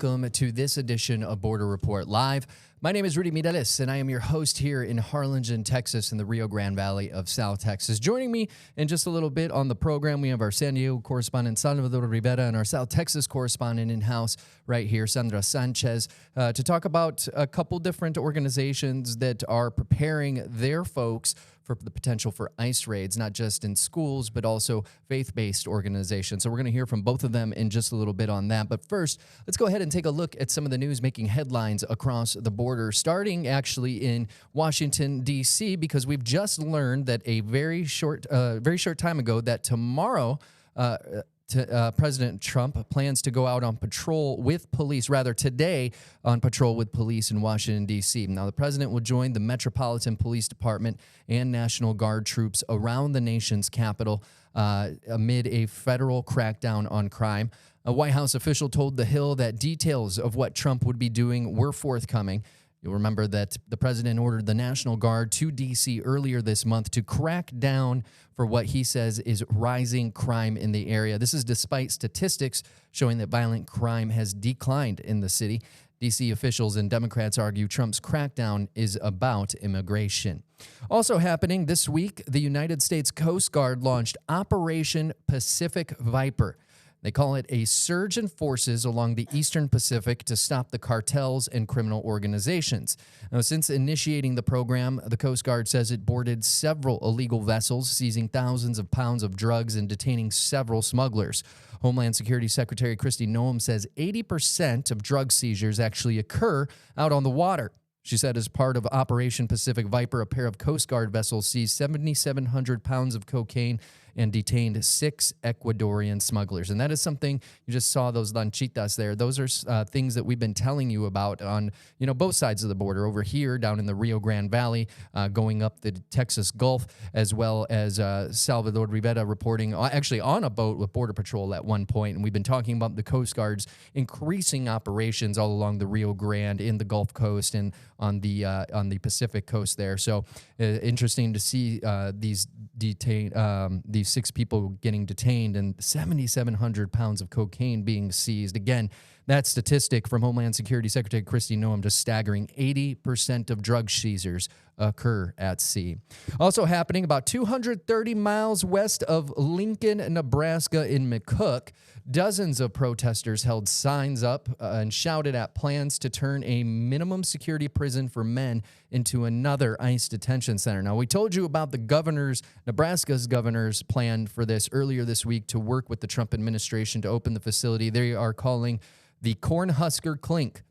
welcome to this edition of Border Report Live. My name is Rudy Mireles, and I am your host here in Harlingen, Texas, in the Rio Grande Valley of South Texas. Joining me in just a little bit on the program, we have our San Diego correspondent, Salvador Rivera, and our South Texas correspondent in-house right here, Sandra Sanchez, to talk about a couple different organizations that are preparing their folks for the potential for ICE raids, not just in schools, but also faith-based organizations. So we're going to hear from both of them in just a little bit on that. But first, let's go ahead and take a look at some of the news making headlines across the border, starting actually in Washington, D.C., because we've just learned that a very short time ago that tomorrow, President Trump plans to go out on patrol with police, rather today on patrol with police in Washington, D.C. Now, the president will join the Metropolitan Police Department and National Guard troops around the nation's capital amid a federal crackdown on crime. A White House official told The Hill that details of what Trump would be doing were forthcoming. You'll remember that the president ordered the National Guard to D.C. earlier this month to crack down for what he says is rising crime in the area. This is despite statistics showing that violent crime has declined in the city. D.C. officials and Democrats argue Trump's crackdown is about immigration. Also happening this week, the United States Coast Guard launched Operation Pacific Viper. They call it a surge in forces along the Eastern Pacific to stop the cartels and criminal organizations. Now, since initiating the program, the Coast Guard says it boarded several illegal vessels, seizing thousands of pounds of drugs and detaining several smugglers. Homeland Security Secretary Kristi Noem says 80% of drug seizures actually occur out on the water. She said as part of Operation Pacific Viper, a pair of Coast Guard vessels seized 7,700 pounds of cocaine and detained 6 Ecuadorian smugglers. And that is something, you just saw those lanchitas there. Those are things that we've been telling you about on, both sides of the border, over here down in the Rio Grande Valley, going up the Texas Gulf, as well as Salvador Rivera reporting actually on a boat with Border Patrol at one point. And we've been talking about the Coast Guard's increasing operations all along the Rio Grande, in the Gulf Coast, and on the Pacific coast there. So interesting to see these 6 people getting detained and 7,700 pounds of cocaine being seized. Again, that statistic from Homeland Security Secretary Kristi Noem, just staggering. 80% of drug seizures occur at sea. Also happening about 230 miles west of Lincoln, Nebraska in McCook, dozens of protesters held signs up and shouted at plans to turn a minimum security prison for men into another ICE detention center. Now, we told you about Nebraska's governor's plan for this earlier this week to work with the Trump administration to open the facility they are calling the Cornhusker Clink.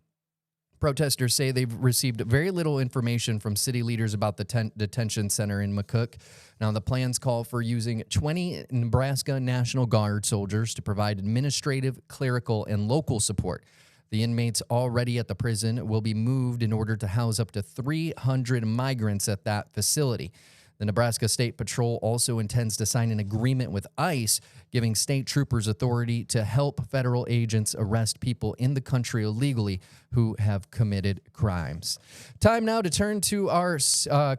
Protesters say they've received very little information from city leaders about the detention center in McCook. Now, the plans call for using 20 Nebraska National Guard soldiers to provide administrative, clerical, and local support. The inmates already at the prison will be moved in order to house up to 300 migrants at that facility. The Nebraska State Patrol also intends to sign an agreement with ICE, giving state troopers authority to help federal agents arrest people in the country illegally who have committed crimes. Time now to turn to our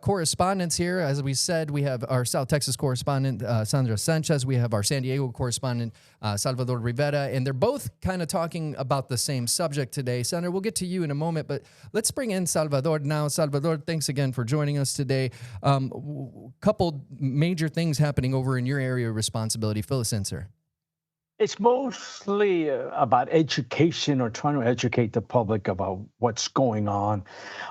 correspondents here. As we said, we have our South Texas correspondent, Sandra Sanchez. We have our San Diego correspondent, Salvador Rivera, and they're both kind of talking about the same subject today. Sandra, we'll get to you in a moment, but let's bring in Salvador now. Salvador, thanks again for joining us today. Couple major things happening over in your area of responsibility. Fill us in, sir. It's mostly about education, or trying to educate the public about what's going on.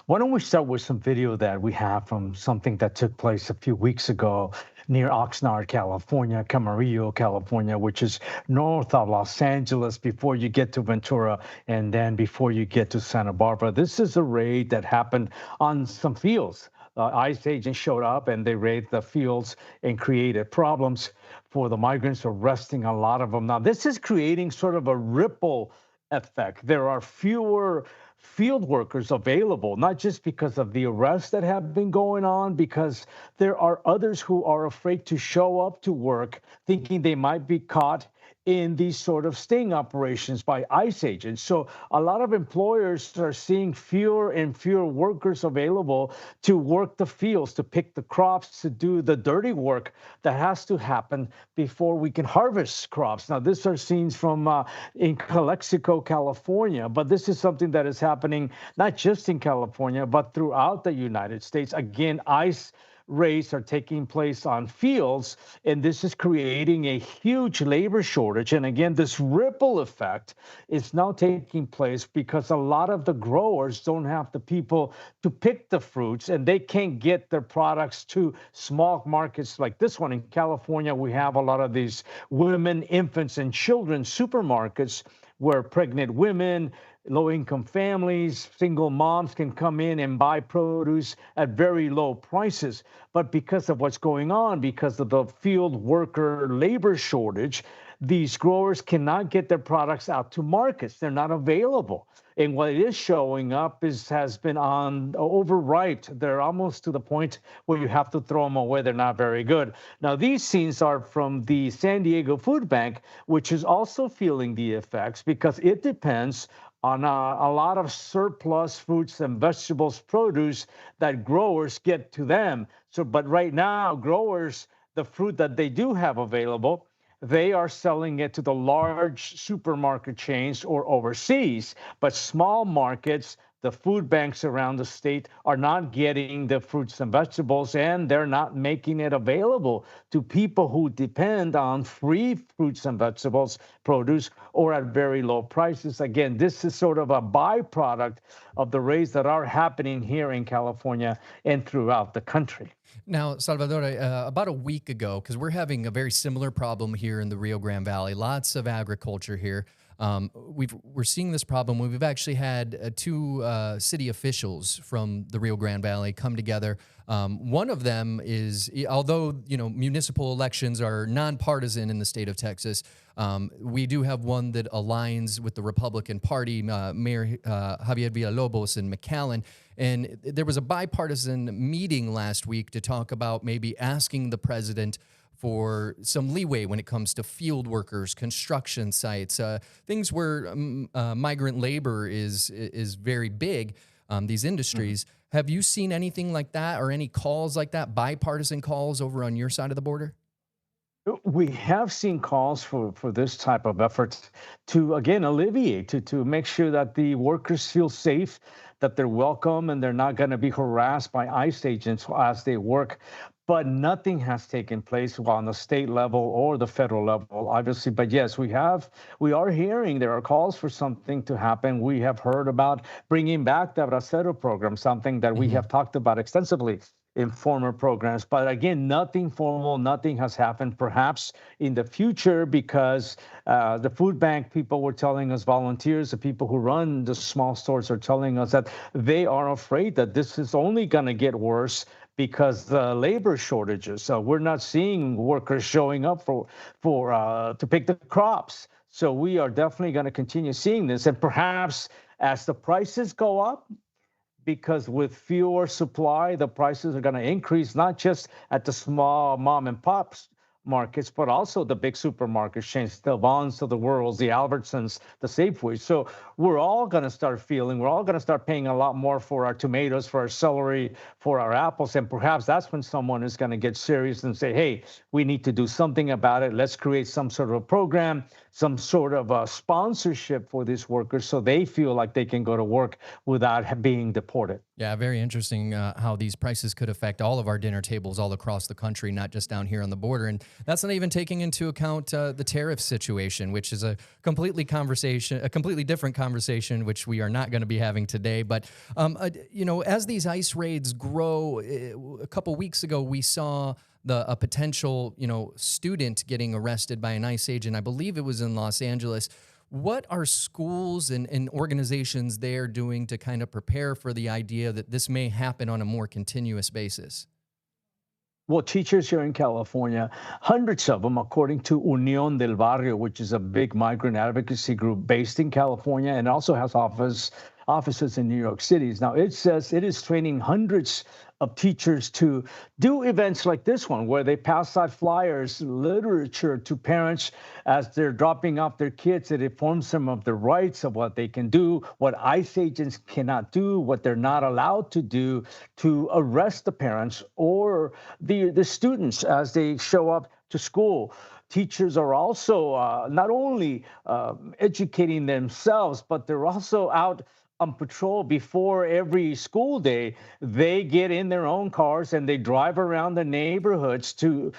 Why don't we start with some video that we have from something that took place a few weeks ago near Oxnard, California, Camarillo, California, which is north of Los Angeles before you get to Ventura and then before you get to Santa Barbara. This is a raid that happened on some fields. ICE agents showed up and they raided the fields and created problems for the migrants, arresting a lot of them. Now, this is creating sort of a ripple effect. There are fewer field workers available, not just because of the arrests that have been going on, because there are others who are afraid to show up to work, thinking they might be caught in these sort of sting operations by ICE agents. So a lot of employers are seeing fewer and fewer workers available to work the fields, to pick the crops, to do the dirty work that has to happen before we can harvest crops. Now, these are scenes from in Calexico, California, but this is something that is happening not just in California, but throughout the United States. Again, ICE raids are taking place on fields, and this is creating a huge labor shortage. And again, this ripple effect is now taking place because a lot of the growers don't have the people to pick the fruits, and they can't get their products to small markets like this one. In California, we have a lot of these women, infants, and children supermarkets where pregnant women, low-income families, single moms can come in and buy produce at very low prices. But because of what's going on, because of the field worker labor shortage, these growers cannot get their products out to markets. They're not available. And what is showing up has been on overripe. They're almost to the point where you have to throw them away. They're not very good. Now, these scenes are from the San Diego Food Bank, which is also feeling the effects because it depends on a lot of surplus fruits and vegetables produce that growers get to them. So, but right now, growers, the fruit that they do have available, they are selling it to the large supermarket chains or overseas. But small markets, the food banks around the state are not getting the fruits and vegetables, and they're not making it available to people who depend on free fruits and vegetables, produce, or at very low prices. Again, this is sort of a byproduct of the raids that are happening here in California and throughout the country. Now, Salvador, about a week ago, because we're having a very similar problem here in the Rio Grande Valley, lots of agriculture here. We're seeing this problem. We've actually had two city officials from the Rio Grande Valley come together. One of them is, although municipal elections are nonpartisan in the state of Texas, we do have one that aligns with the Republican Party, Mayor Javier Villalobos in McAllen. And there was a bipartisan meeting last week to talk about maybe asking the president for some leeway when it comes to field workers, construction sites, things where migrant labor is very big, these industries. Mm-hmm. Have you seen anything like that or any calls like that, bipartisan calls over on your side of the border? We have seen calls for this type of effort to, again, alleviate, to make sure that the workers feel safe, that they're welcome, and they're not going to be harassed by ICE agents as they work. But nothing has taken place on the state level or the federal level, obviously. But yes, we are hearing there are calls for something to happen. We have heard about bringing back the Bracero program, something that we have talked about extensively in former programs. But again, nothing formal, nothing has happened. Perhaps in the future, because the food bank people were telling us, volunteers, the people who run the small stores are telling us that they are afraid that this is only going to get worse because the labor shortages. So we're not seeing workers showing up to pick the crops. So we are definitely going to continue seeing this. And perhaps as the prices go up, because with fewer supply, the prices are going to increase, not just at the small mom and pop markets, but also the big supermarket chains, the Vons of the world, the Albertsons, the Safeways. So we're all going to start paying a lot more for our tomatoes, for our celery, for our apples. And perhaps that's when someone is going to get serious and say, hey, we need to do something about it. Let's create some sort of a program, some sort of a sponsorship for these workers so they feel like they can go to work without being deported. Yeah, very interesting how these prices could affect all of our dinner tables all across the country, not just down here on the border. And that's not even taking into account the tariff situation, which is a completely different conversation, which we are not going to be having today. But, as these ICE raids grow, a couple weeks ago, we saw a potential, student getting arrested by an ICE agent. I believe it was in Los Angeles. What are schools and organizations there doing to kind of prepare for the idea that this may happen on a more continuous basis? Well, teachers here in California, hundreds of them, according to Unión del Barrio, which is a big migrant advocacy group based in California and also has office offices in New York City. Now, it says it is training hundreds of teachers to do events like this one, where they pass out flyers, literature to parents as they're dropping off their kids. It informs them of the rights, of what they can do, what ICE agents cannot do, what they're not allowed to do, to arrest the parents or the students as they show up to school. Teachers are also not only educating themselves, but they're also out on patrol before every school day. They get in their own cars and they drive around the neighborhoods to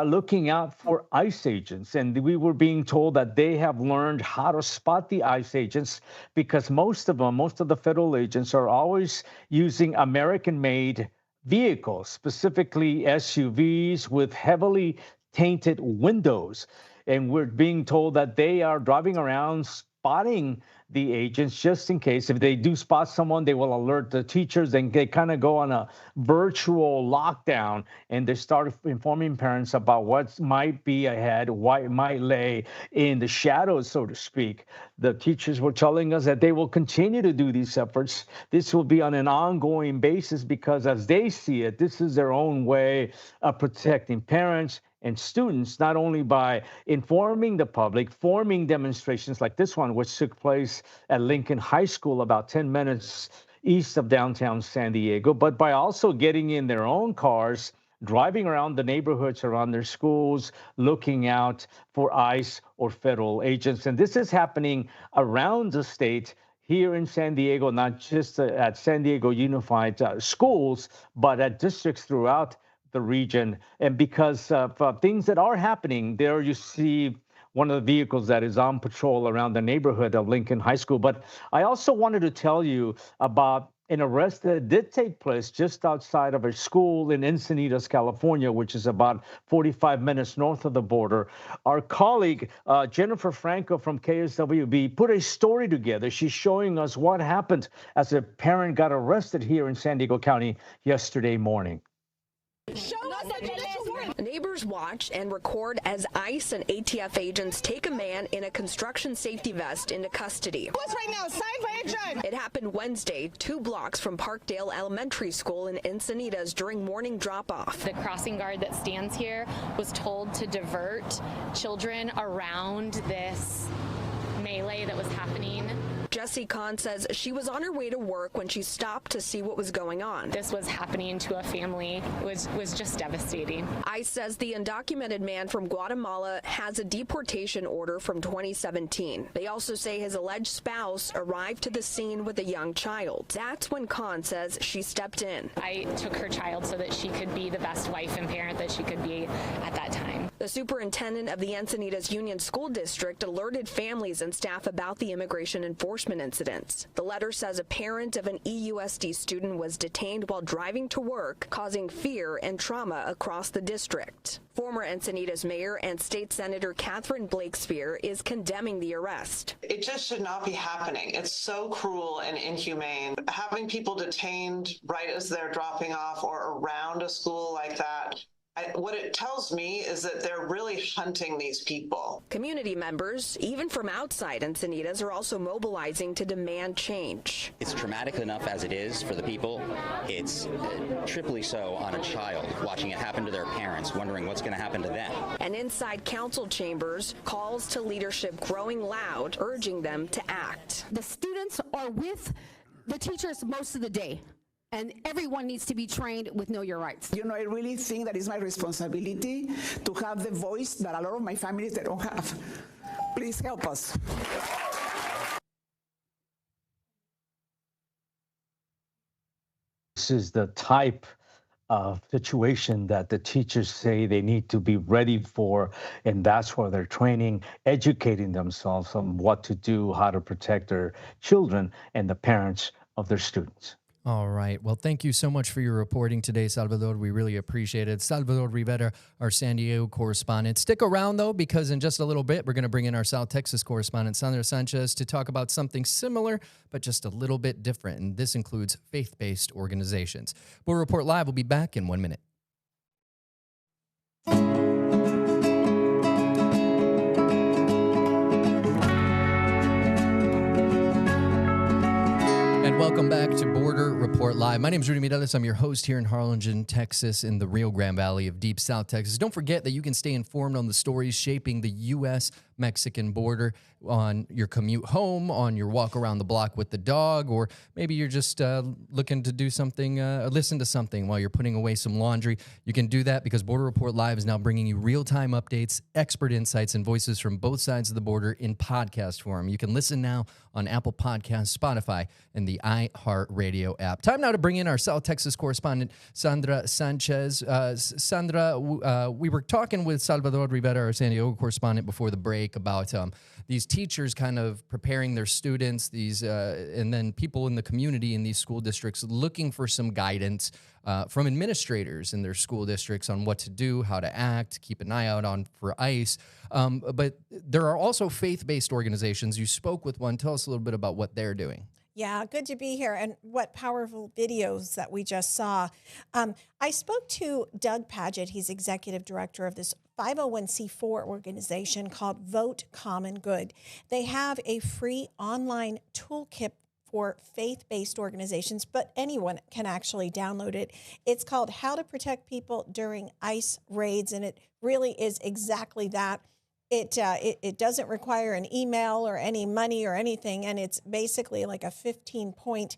looking out for ICE agents. And we were being told that they have learned how to spot the ICE agents, because most of the federal agents are always using American-made vehicles, specifically SUVs with heavily tainted windows. And we're being told that they are driving around spotting the agents just in case. If they do spot someone, they will alert the teachers, and they kind of go on a virtual lockdown, and they start informing parents about what might be ahead, what might lay in the shadows, so to speak. The teachers were telling us that they will continue to do these efforts. This will be on an ongoing basis because, as they see it, this is their own way of protecting parents and students, not only by informing the public, forming demonstrations like this one, which took place at Lincoln High School about 10 minutes east of downtown San Diego, but by also getting in their own cars, driving around the neighborhoods around their schools, looking out for ICE or federal agents. And this is happening around the state, here in San Diego, not just at San Diego Unified Schools, but at districts throughout the region. And because of things that are happening there, you see one of the vehicles that is on patrol around the neighborhood of Lincoln High School. But I also wanted to tell you about an arrest that did take place just outside of a school in Encinitas, California, which is about 45 minutes north of the border. Our colleague, Jennifer Franco from KSWB, put a story together. She's showing us what happened as a parent got arrested here in San Diego County yesterday morning. Neighbors watch and record as ICE and ATF agents take a man in a construction safety vest into custody. Right now, citation. It happened Wednesday, 2 blocks from Parkdale Elementary School in Encinitas during morning drop-off. The crossing guard that stands here was told to divert children around this melee that was happening. Jessie Kahn says she was on her way to work when she stopped to see what was going on. This was happening to a family. It was just devastating. ICE says the undocumented man from Guatemala has a deportation order from 2017. They also say his alleged spouse arrived to the scene with a young child. That's when Kahn says she stepped in. I took her child so that she could be the best wife and parent that she could be at that time. The superintendent of the Encinitas Union School District alerted families and staff about the immigration enforcement incidents. The letter says a parent of an EUSD student was detained while driving to work, causing fear and trauma across the district. Former Encinitas Mayor and State Senator Catherine Blakespeare is condemning the arrest. It just should not be happening. It's so cruel and inhumane. Having people detained right as they're dropping off or around a school like that, what it tells me is that they're really hunting these people. Community members, even from outside Encinitas, are also mobilizing to demand change. It's traumatic enough as it is for the people. It's triply so on a child, watching it happen to their parents, wondering what's going to happen to them. And inside council chambers, calls to leadership growing loud, urging them to act. The students are with the teachers most of the day. And everyone needs to be trained with Know Your Rights. You know, I really think that it's my responsibility to have the voice that a lot of my families they don't have. Please help us. This is the type of situation that the teachers say they need to be ready for, and that's where they're training, educating themselves on what to do, how to protect their children and the parents of their students. All right. Well, thank you so much for your reporting today, Salvador. We really appreciate it. Salvador Rivera, our San Diego correspondent. Stick around, though, because in just a little bit, we're going to bring in our South Texas correspondent, Sandra Sanchez, to talk about something similar, but just a little bit different. And this includes faith-based organizations. We'll report live. We'll be back in 1 minute. Welcome back to Border Report Live. My name is Rudy Mireles. I'm your host here in Harlingen, Texas, in the Rio Grande Valley of Deep South Texas. Don't forget that you can stay informed on the stories shaping the U.S.-Mexican border on your commute home, on your walk around the block with the dog, or maybe you're just looking to do something, listen to something while you're putting away some laundry. You can do that because Border Report Live is now bringing you real-time updates, expert insights, and voices from both sides of the border in podcast form. You can listen now on Apple Podcasts, Spotify, and the iHeartRadio app. Time now to bring in our South Texas correspondent, Sandra Sanchez. Sandra, we were talking with Salvador Rivera, our San Diego correspondent, before the break about these teachers kind of preparing their students, and then people in the community in these school districts looking for some guidance from administrators in their school districts on what to do, how to act, keep an eye out for ICE. But there are also faith-based organizations. You spoke with one. Tell us a little bit about what they're doing. Yeah, good to be here, and what powerful videos that we just saw. I spoke to Doug Padgett. He's executive director of this 501c4 organization called Vote Common Good. They have a free online toolkit for faith-based organizations, but anyone can actually download it. It's called How to Protect People During ICE Raids, and it really is exactly that. It doesn't require an email or any money or anything, and it's basically like a 15-point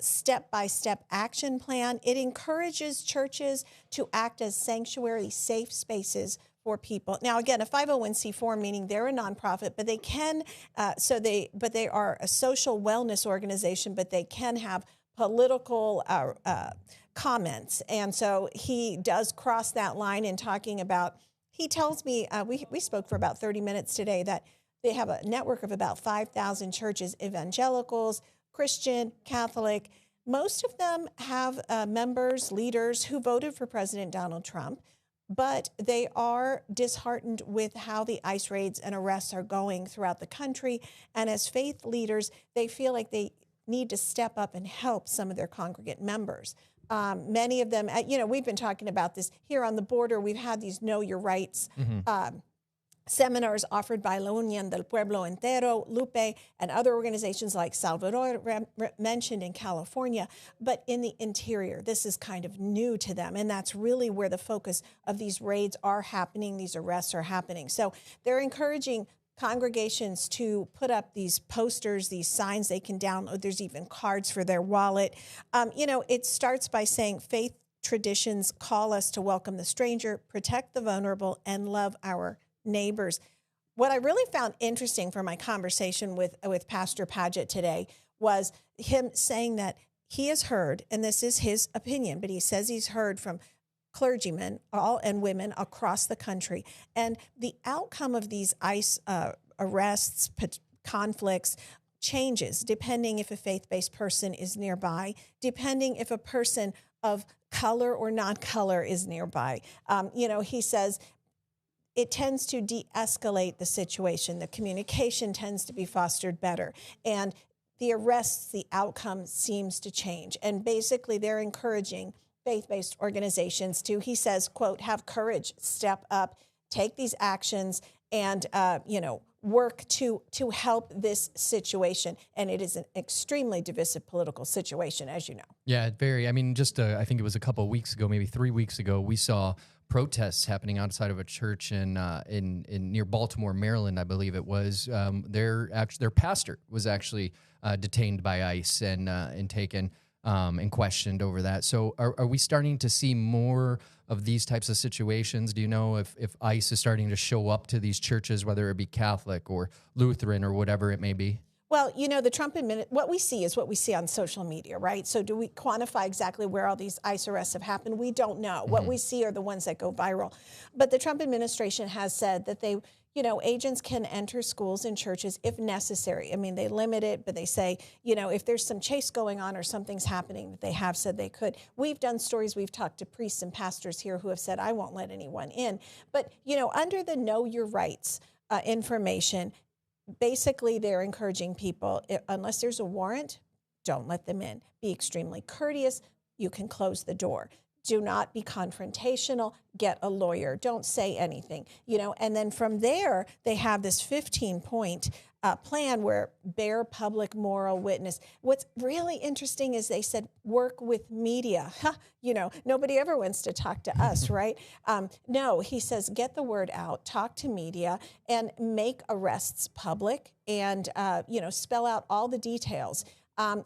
step-by-step action plan. It encourages churches to act as sanctuary safe spaces for people. Now, again, a 501c4, meaning they're a nonprofit, but they can, but they are a social wellness organization, but they can have political comments. And so he does cross that line in talking about. He tells me, we spoke for about 30 minutes today, that they have a network of about 5,000 churches, evangelicals, Christian, Catholic. Most of them have members, leaders who voted for President Donald Trump, but they are disheartened with how the ICE raids and arrests are going throughout the country. And as faith leaders, they feel like they need to step up and help some of their congregant members. Many of them, we've been talking about this here on the border. We've had these Know Your Rights seminars offered by La Unión del Pueblo Entero, Lupe, and other organizations like Salvador mentioned in California. But in the interior, this is kind of new to them. And that's really where the focus of these raids are happening, these arrests are happening. So they're encouraging congregations to put up these posters, these signs they can download. There's even cards for their wallet. It starts by saying faith traditions call us to welcome the stranger, protect the vulnerable, and love our neighbors. What I really found interesting from my conversation with Pastor Padgett today was him saying that he has heard, and this is his opinion, but he says he's heard from clergymen, all and women across the country. And the outcome of these ICE arrests, conflicts, changes depending if a faith-based person is nearby, depending if a person of color or non-color is nearby. He says it tends to de-escalate the situation. The communication tends to be fostered better. And the arrests, the outcome seems to change. And basically they're encouraging faith-based organizations to, he says, quote, have courage, step up, take these actions, and, work to help this situation. And it is an extremely divisive political situation, as you know. Yeah, very. I mean, just I think it was a couple of weeks ago, maybe 3 weeks ago, we saw protests happening outside of a church in near Baltimore, Maryland, I believe it was. Their pastor was actually detained by ICE and taken and questioned over that. So are we starting to see more of these types of situations? Do you know if ICE is starting to show up to these churches, whether it be Catholic or Lutheran or whatever it may be? Well, the Trump administration, what we see is what we see on social media, right? So do we quantify exactly where all these ICE arrests have happened? We don't know. Mm-hmm. What we see are the ones that go viral. But the Trump administration has said that they, agents can enter schools and churches if necessary. I mean, they limit it, but they say, if there's some chase going on or something's happening, that they have said they could. We've done stories, we've talked to priests and pastors here who have said, I won't let anyone in. But, under the Know Your Rights information, basically they're encouraging people, unless there's a warrant, don't let them in. Be extremely courteous. You can close the door. do not be confrontational, get a lawyer, don't say anything, and then from there, they have this 15-point plan where bear public moral witness. What's really interesting is they said work with media. Nobody ever wants to talk to us, right? No, he says get the word out, talk to media, and make arrests public, and spell out all the details.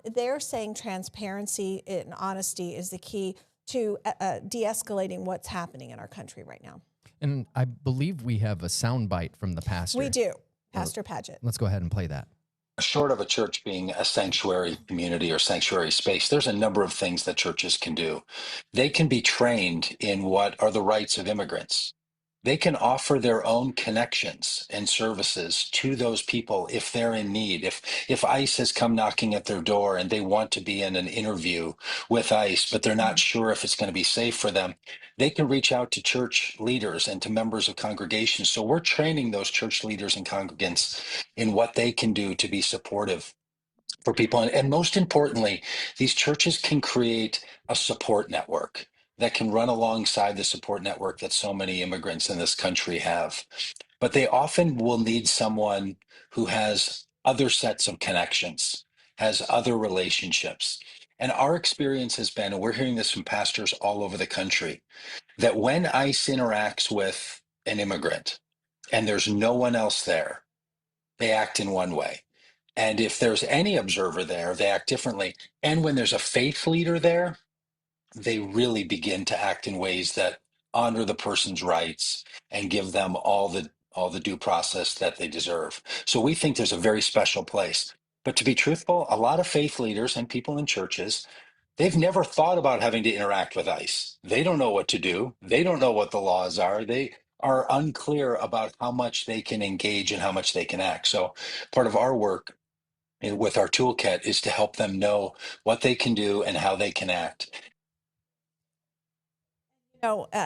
They're saying transparency and honesty is the key to de-escalating what's happening in our country right now. And I believe we have a soundbite from the pastor. We do. Pastor Paget. Let's go ahead and play that. Short of a church being a sanctuary community or sanctuary space, there's a number of things that churches can do. They can be trained in what are the rights of immigrants. They can offer their own connections and services to those people if they're in need. If ICE has come knocking at their door and they want to be in an interview with ICE, but they're not sure if it's going to be safe for them, they can reach out to church leaders and to members of congregations. So we're training those church leaders and congregants in what they can do to be supportive for people. And most importantly, these churches can create a support network that can run alongside the support network that so many immigrants in this country have. But they often will need someone who has other sets of connections, has other relationships. And our experience has been, and we're hearing this from pastors all over the country, that when ICE interacts with an immigrant and there's no one else there, they act in one way. And if there's any observer there, they act differently. And when there's a faith leader there, they really begin to act in ways that honor the person's rights and give them all the due process that they deserve. So we think there's a very special place. But to be truthful, a lot of faith leaders and people in churches, they've never thought about having to interact with ICE. They don't know what to do. They don't know what the laws are. They are unclear about how much they can engage and how much they can act. So part of our work with our toolkit is to help them know what they can do and how they can act.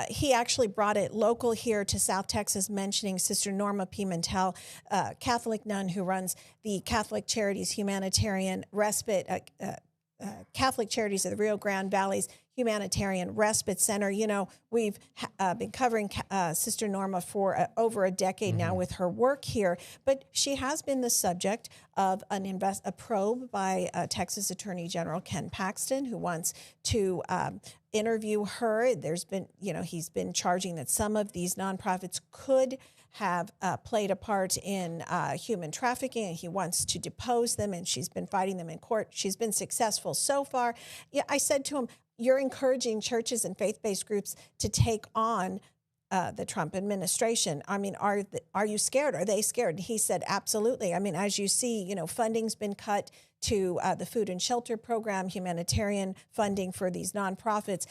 He actually brought it local here to South Texas, mentioning Sister Norma Pimentel, Catholic nun who runs the Catholic Charities Humanitarian Respite, Catholic Charities of the Rio Grande Valley's Humanitarian Respite Center. We've been covering Sister Norma for over a decade now with her work here, but she has been the subject of a probe by Texas Attorney General Ken Paxton, who wants to interview her. There's been, he's been charging that some of these nonprofits could have played a part in human trafficking, and he wants to depose them, and she's been fighting them in court. She's been successful so far. Yeah, I said to him, you're encouraging churches and faith-based groups to take on the Trump administration. I mean, are you scared? Are they scared? He said, absolutely. I mean, as you see, funding's been cut to the food and shelter program, humanitarian funding for these nonprofits.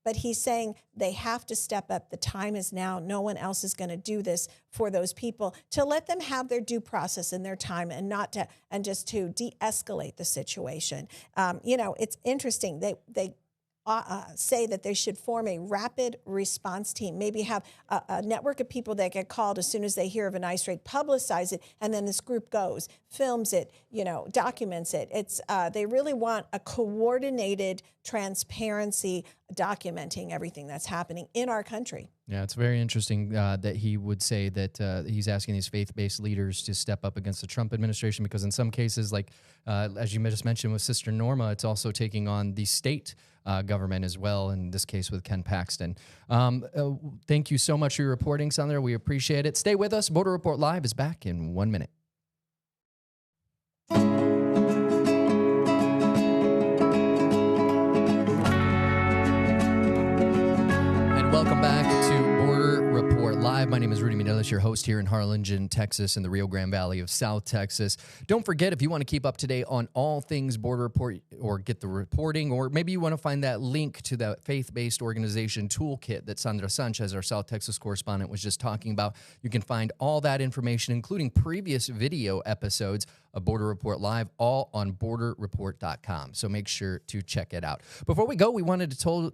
But he's saying they have to step up. The time is now. No one else is going to do this for those people, to let them have their due process and their time, and just to de-escalate the situation. It's interesting. They say that they should form a rapid response team, maybe have a network of people that get called as soon as they hear of an ICE raid, publicize it, and then this group goes, films it, documents it. They really want a coordinated transparency documenting everything that's happening in our country. Yeah, it's very interesting that he would say that he's asking these faith-based leaders to step up against the Trump administration, because in some cases, like as you just mentioned with Sister Norma, it's also taking on the state government as well, in this case with Ken Paxton. Thank you so much for your reporting, Sandra. We appreciate it. Stay with us. Border Report Live is back in 1 minute. Welcome back to Border Report Live. My name is Rudy Minelis, your host here in Harlingen, Texas, in the Rio Grande Valley of South Texas. Don't forget, if you want to keep up to date on all things Border Report, or get the reporting, or maybe you want to find that link to that faith-based organization toolkit that Sandra Sanchez, our South Texas correspondent, was just talking about, you can find all that information, including previous video episodes, of Border Report Live, all on borderreport.com. So make sure to check it out. Before we go, we wanted to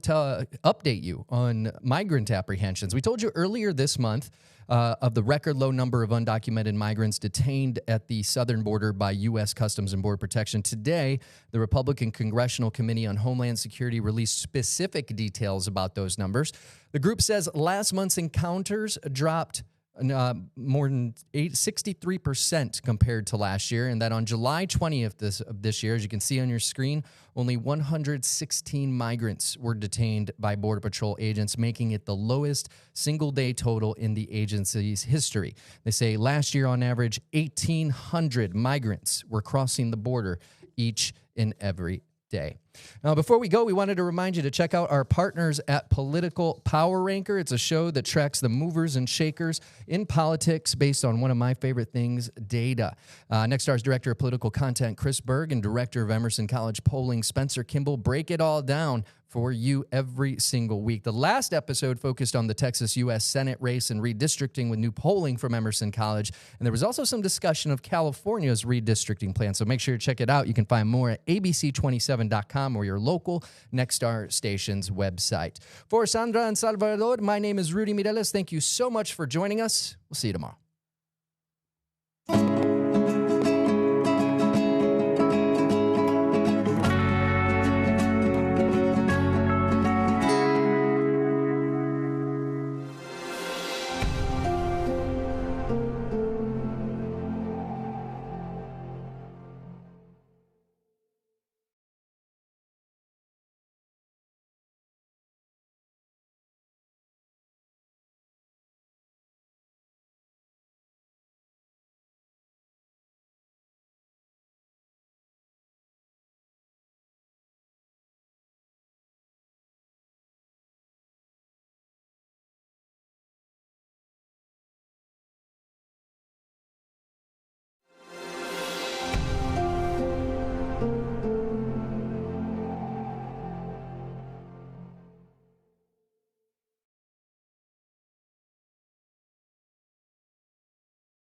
update you on migrant apprehensions. We told you earlier this month of the record low number of undocumented migrants detained at the southern border by U.S. Customs and Border Protection. Today, the Republican Congressional Committee on Homeland Security released specific details about those numbers. The group says last month's encounters dropped more than 63% compared to last year, and that on July 20th of this year, as you can see on your screen, only 116 migrants were detained by Border Patrol agents, making it the lowest single-day total in the agency's history. They say last year, on average, 1,800 migrants were crossing the border each and every day. Now, before we go, we wanted to remind you to check out our partners at Political Power Ranker. It's a show that tracks the movers and shakers in politics based on one of my favorite things, data. Nextstar's Director of Political Content, Chris Berg, and Director of Emerson College Polling, Spencer Kimball, break it all down for you every single week. The last episode focused on the Texas U.S. Senate race and redistricting with new polling from Emerson College. And there was also some discussion of California's redistricting plan. So make sure to check it out. You can find more at abc27.com or your local Nextstar station's website. For Sandra and Salvador, my name is Rudy Mireles. Thank you so much for joining us. We'll see you tomorrow.